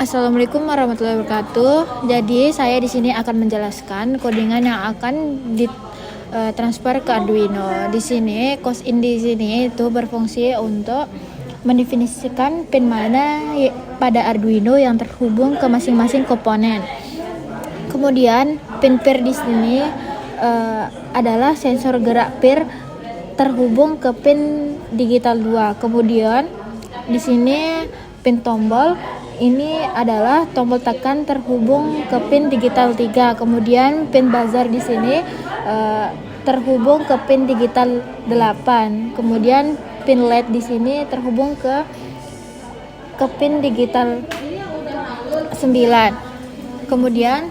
Assalamualaikum warahmatullahi wabarakatuh. Jadi saya di sini akan menjelaskan codingan yang akan transfer ke Arduino. Di sini cosin di sini itu berfungsi untuk mendefinisikan pin mana pada Arduino yang terhubung ke masing-masing komponen. Kemudian pin peer di sini adalah sensor gerak peer terhubung ke pin digital 2. Kemudian di sini pin tombol ini adalah tombol tekan terhubung ke pin digital 3. Kemudian pin buzzer di sini terhubung ke pin digital 8. Kemudian pin LED di sini terhubung ke pin digital 9. Kemudian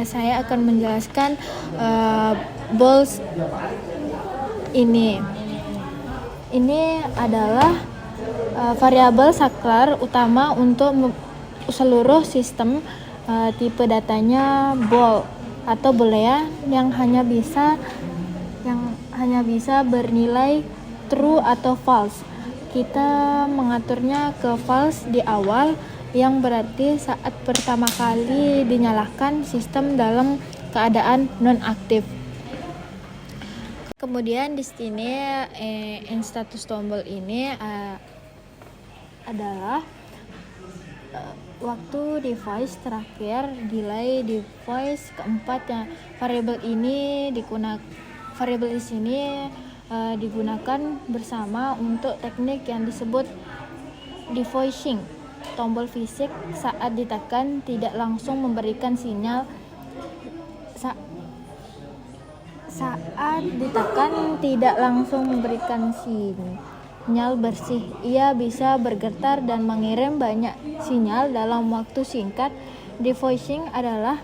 saya akan menjelaskan balls ini. Ini adalah variabel saklar utama untuk seluruh sistem tipe datanya bol atau boolean yang hanya bisa bernilai true atau false. Kita mengaturnya ke false di awal, yang berarti saat pertama kali dinyalakan sistem dalam keadaan non-aktif. Kemudian di sini status tombol ini adalah waktu device terakhir, delay device keempat. Variabel di sini digunakan bersama untuk teknik yang disebut devoicing. Tombol fisik saat ditekan tidak langsung memberikan sinyal. Saat ditekan tidak langsung memberikan sinyal bersih. Ia bisa bergetar dan mengirim banyak sinyal dalam waktu singkat. Devoicing adalah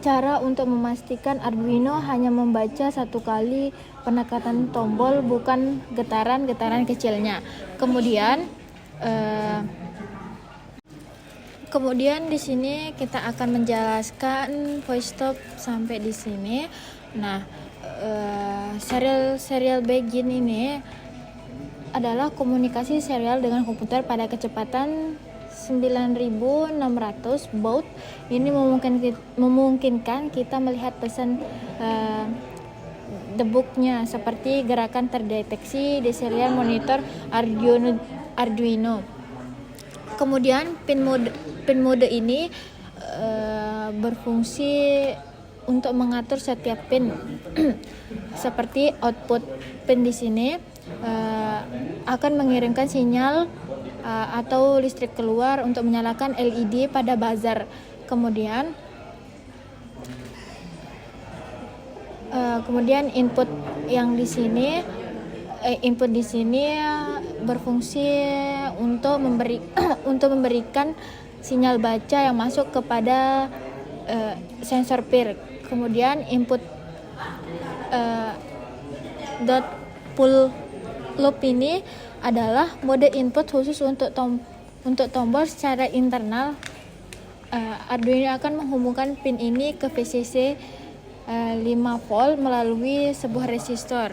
cara untuk memastikan Arduino hanya membaca satu kali penekanan tombol, bukan getaran-getaran kecilnya. Kemudian di sini kita akan menjelaskan voice stop sampai di sini. Nah, serial begin ini adalah komunikasi serial dengan komputer pada kecepatan 9600 baud. Ini memungkinkan kita melihat pesan debugnya seperti gerakan terdeteksi di serial monitor Arduino. Kemudian pin mode ini berfungsi untuk mengatur setiap pin seperti output pin di sini akan mengirimkan sinyal atau listrik keluar untuk menyalakan LED pada buzzer. Kemudian input di sini berfungsi untuk memberikan sinyal baca yang masuk kepada sensor peer. Kemudian input dot pull loop ini adalah mode input khusus untuk tombol secara internal. Arduino akan menghubungkan pin ini ke VCC 5 volt melalui sebuah resistor.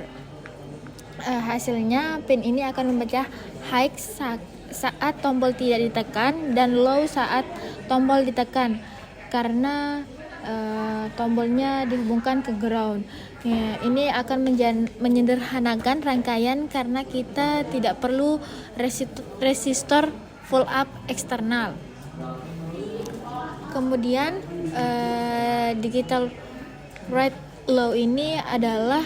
Hasilnya pin ini akan membaca high saat tombol tidak ditekan dan low saat tombol ditekan, karena tombolnya dihubungkan ke ground. Ini akan menyederhanakan rangkaian karena kita tidak perlu resistor pull up eksternal. Kemudian digital write low ini adalah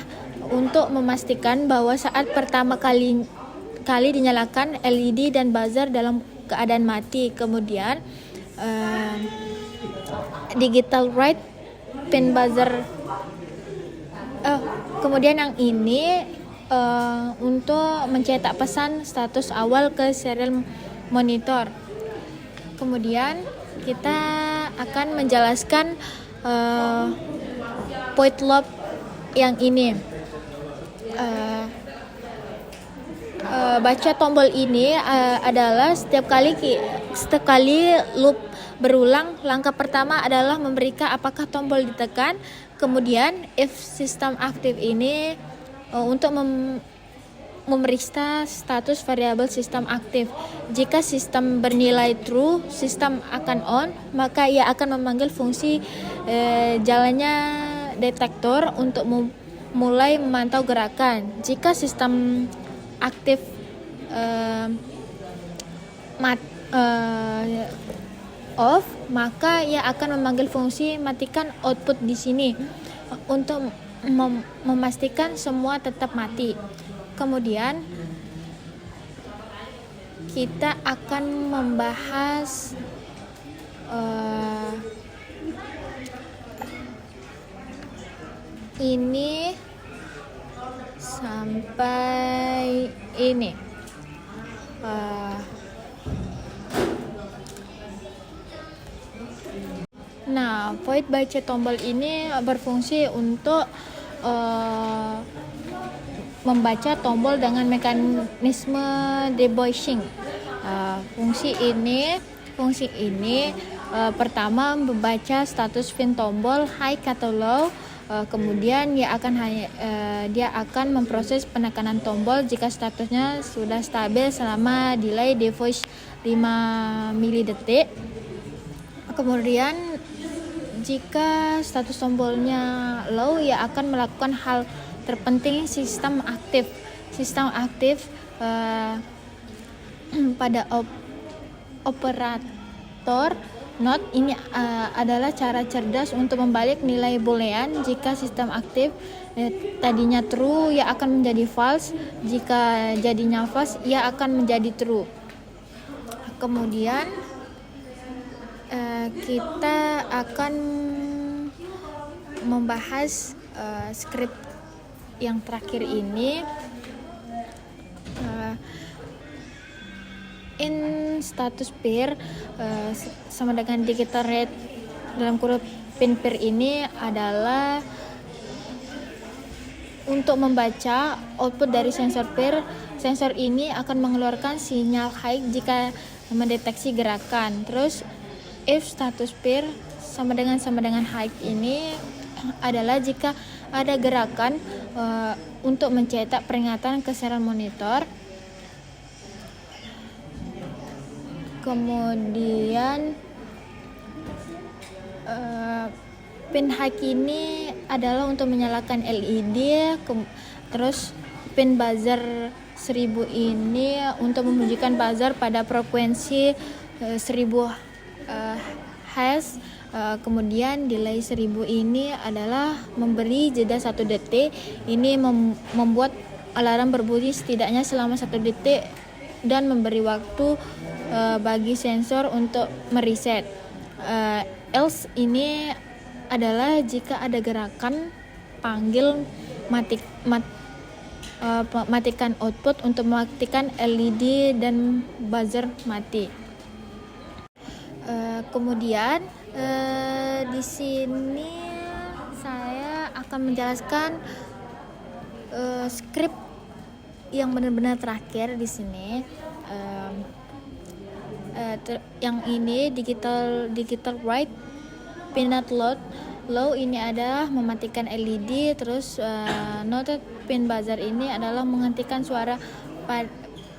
untuk memastikan bahwa saat pertama kali dinyalakan LED dan buzzer dalam keadaan mati. Kemudian digital write pin buzzer. Kemudian yang ini untuk mencetak pesan status awal ke serial monitor. Kemudian kita akan menjelaskan point loop yang ini. Baca tombol ini adalah setiap kali loop berulang. Langkah pertama adalah memberikan apakah tombol ditekan. Kemudian if sistem aktif ini untuk memeriksa status variabel sistem aktif. Jika sistem bernilai true, sistem akan on, maka ia akan memanggil fungsi jalannya detektor untuk mulai memantau gerakan. Jika sistem aktif off, maka ia akan memanggil fungsi matikan output di sini untuk memastikan semua tetap mati. Kemudian kita akan membahas ini sampai ini. Nah, void baca tombol ini berfungsi untuk membaca tombol dengan mekanisme deboishing. Fungsi ini pertama membaca status pin tombol high atau low. Kemudian dia akan memproses penekanan tombol jika statusnya sudah stabil selama delay devoice 5 milidetik. Kemudian jika status tombolnya low, ia akan melakukan hal terpenting sistem aktif pada operator not. Ini adalah cara cerdas untuk membalik nilai boolean. Jika sistem aktif tadinya true, ia akan menjadi false. Jika jadinya false, ia akan menjadi true. Kemudian kita akan membahas script yang terakhir ini. In status pair sama dengan digital read dalam kurung pin pair ini adalah untuk membaca output dari sensor pair. Sensor ini akan mengeluarkan sinyal high jika mendeteksi gerakan. Terus if status pair sama dengan high ini adalah jika ada gerakan untuk mencetak peringatan ke serial monitor. Kemudian pin high ini adalah untuk menyalakan LED. Terus pin buzzer 1000 ini untuk menunjukkan buzzer pada frekuensi 1000 Hz. Kemudian delay 1000 ini adalah memberi jeda 1 detik. Ini membuat alarm berbunyi setidaknya selama 1 detik dan memberi waktu bagi sensor untuk mereset. Else ini adalah jika ada gerakan panggil matikan output untuk mematikan LED dan buzzer mati. Kemudian di sini saya akan menjelaskan script yang benar-benar terakhir di sini. Yang ini digital write peanut low ini adalah mematikan LED. Terus noted pin buzzer ini adalah menghentikan suara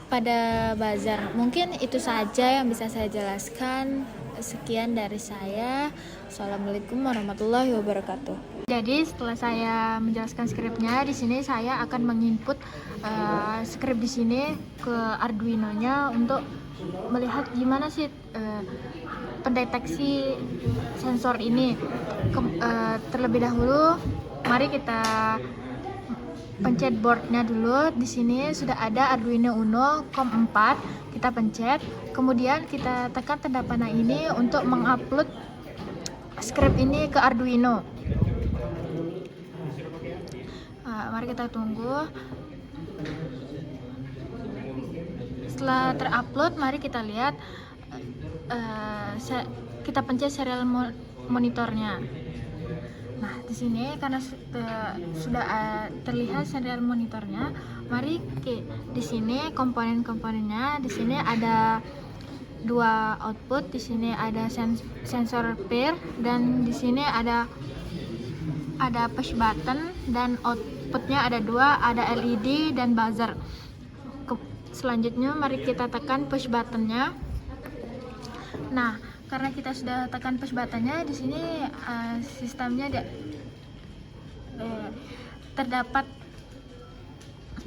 pada buzzer. Mungkin itu saja yang bisa saya jelaskan. Sekian dari saya. Assalamualaikum warahmatullahi wabarakatuh. Jadi setelah saya menjelaskan skripnya, di sini saya akan menginput skrip di sini ke Arduino-nya untuk melihat gimana sih pendeteksi sensor ini. Terlebih dahulu, mari kita pencet boardnya dulu. Di sini sudah ada Arduino Uno COM4. Kita pencet, kemudian kita tekan tanda panah ini untuk mengupload script ini ke Arduino. Mari kita tunggu. Setelah terupload, mari kita lihat. Kita pencet serial monitornya. Nah, di sini karena sudah terlihat serial monitornya, mari di sini komponen-komponennya. Di sini ada 2 output. Di sini ada sensor pair dan di sini ada push button, dan outputnya ada 2, ada LED dan buzzer. Selanjutnya mari kita tekan push buttonnya. Nah, karena kita sudah tekan push buttonnya, di sini sistemnya terdapat,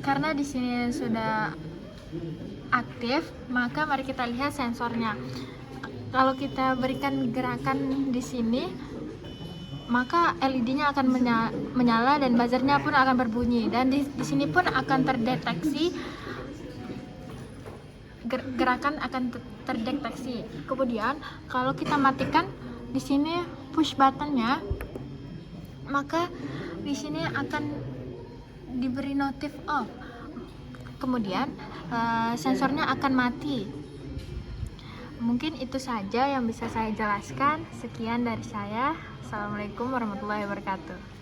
karena di sini sudah aktif, maka mari kita lihat sensornya. Kalau kita berikan gerakan di sini, maka LED-nya akan menyala dan buzzernya pun akan berbunyi, dan di sini pun akan terdeteksi gerakan akan terdeteksi. Kemudian kalau kita matikan di sini push buttonnya, maka di sini akan diberi notif off. Kemudian sensornya akan mati. Mungkin itu saja yang bisa saya jelaskan. Sekian dari saya. Assalamualaikum warahmatullahi wabarakatuh.